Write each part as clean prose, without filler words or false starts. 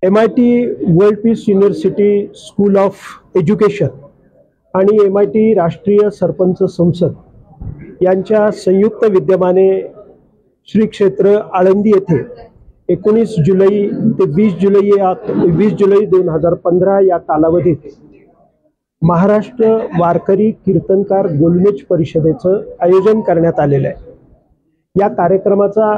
MIT world peace university school of education आणि MIT राष्ट्रीय सरपंच संसद यांच्या संयुक्त विद्यमाने श्री क्षेत्र आळंदी येथे 19 जुलै ते 20 जुलै 2015 या कालावधीत महाराष्ट्र वारकरी कीर्तनकार गोलमेज परिषदेचं आयोजन करण्यात आलेलं आहे। या कार्यक्रमाचा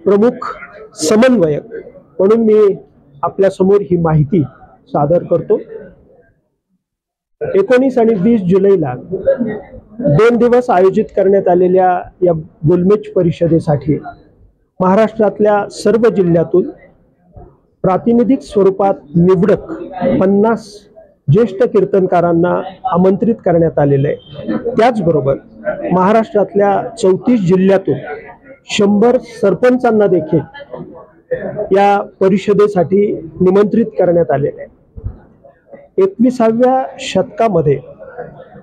प्रमुख समन्वयक म्हणून मी आपल्या समोर ही माहिती सादर करतो। 19 आणि 20 जुलैला 2 दिवस आयोजित करण्यात आलेल्या या गोलमेज परिषदेसाठी महाराष्ट्रातल्या सर्व जिल्ह्यातून प्रातिनिधिक स्वरूपात निवडक 50 ज्येष्ठ कीर्तनकारांना आमंत्रित करण्यात आलेले आहे। त्याचबरोबर महाराष्ट्रातल्या 34 जिल्ह्यातून 100 सरपंचांना देखील या परिषदेसाठी निमंत्रित करण्यात आलेले आहे। 21व्या शतकामध्ये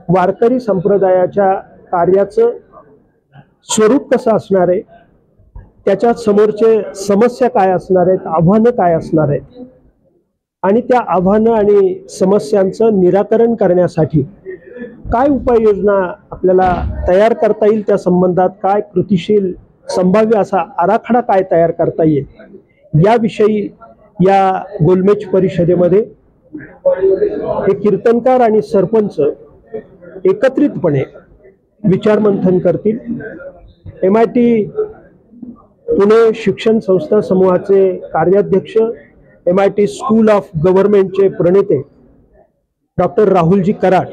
वारकरी संप्रदायाच्या कार्याचं स्वरूप कसं असणार आहे, त्याच्या समोरचे समस्या काय असणार आहेत, आव्हानं काय असणार आहेत आणि त्या आव्हानं आणि समस्यांचं निराकरण करण्यासाठी काय उपाययोजना आपल्याला तयार करता येईल, त्या संबंधात काय कृतीशील संभाव्य असा आराखडा काय तयार करता येईल याविषयी या गोलमेज परिषदेमध्ये हे कीर्तनकार आणि सरपंच एकत्रितपणे विचारमंथन करतील। MIT पुणे शिक्षण संस्था समूहाचे कार्याध्यक्ष, MIT स्कूल ऑफ गव्हर्नमेंटचे प्रणेते डॉक्टर राहुलजी कराड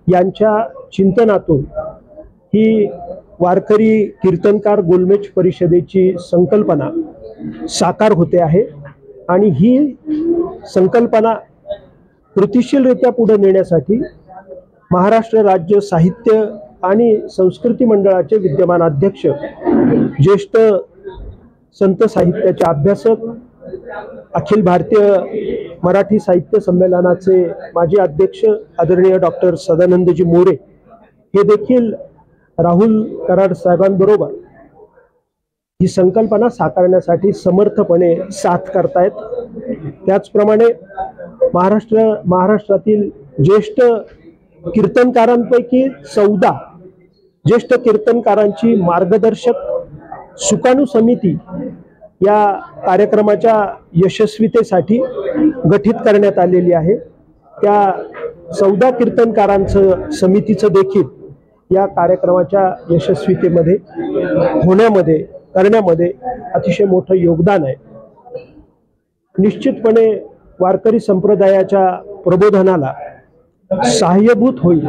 यांच्या चिंतनातून ही वारकरी कीर्तनकार गोलमेज परिषदेची संकल्पना साकार होते आहे आणि ही संकल्पना कृतीशीलरित्या पुढे नेण्यासाठी महाराष्ट्र राज्य साहित्य आणि संस्कृती मंडळाचे विद्यमान अध्यक्ष, ज्येष्ठ संत साहित्याचे अभ्यासक, अखिल भारतीय मराठी साहित्य संमेलनाचे माजी अध्यक्ष आदरणीय डॉक्टर सदानंदजी मोरे हे देखील राहुल कराड साहेबांबरोबर ही संकल्पना साकारण्यासाठी समर्थपणे साथ करतायत। त्याचप्रमाणे महाराष्ट्रातील ज्येष्ठ कीर्तनकारांपैकी 14 ज्येष्ठ कीर्तनकारांची मार्गदर्शक सुकाणू समिती या कार्यक्रमाच्या यशस्वीतेसाठी गठीत करण्यात आलेली आहे। त्या 14 कीर्तनकारांचं समितीचं देखील या कार्यक्रमाच्या यशस्वीतेमध्ये करण्यामध्ये अतिशय मोठं योगदान आहे। निश्चितपणे वारकरी संप्रदायाच्या प्रबोधनाला सहाय्यभूत होईल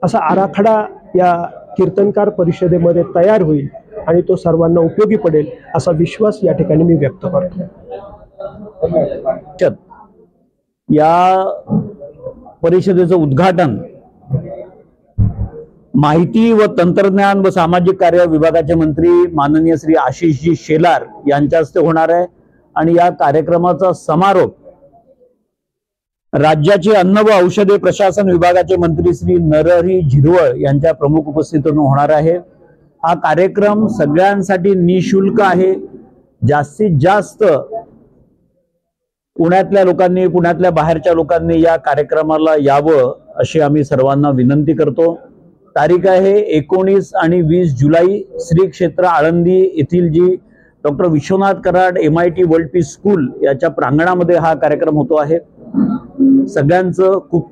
असा आराखडा या कीर्तनकार परिषदेमध्ये तयार होईल आणि तो सर्वांना उपयोगी पडेल असा विश्वास या ठिकाणी मी व्यक्त करतो। या परिषदेचं उद्घाटन माहिती व तंत्रज्ञान व सामाजिक कार्य विभागाचे मंत्री माननीय श्री आशिषजी शेलार यांच्या हस्ते होणार आहे आणि या कार्यक्रमाचा समारोप राज्याचे अन्न व औषधे प्रशासन विभागाचे मंत्री श्री नरहरी झिरवळ यांच्या प्रमुख उपस्थितीतून होणार आहे। हा कार्यक्रम सगळ्यांसाठी निशुल्क आहे। जास्तीत जास्त पुण्यातल्या लोकांनी, पुण्यातल्या बाहेरच्या लोकांनी या कार्यक्रमाला यावं अशी आम्ही सर्वांना विनंती करतो। तारीख आहे 19 आणि 20 जुलै श्री क्षेत्र आळंदी येथील जी doctor Vishwanath Karad MIT world peace school याच्या प्रांगणामध्ये हा कार्यक्रम होतो आहे। सगळ्यांचं खूप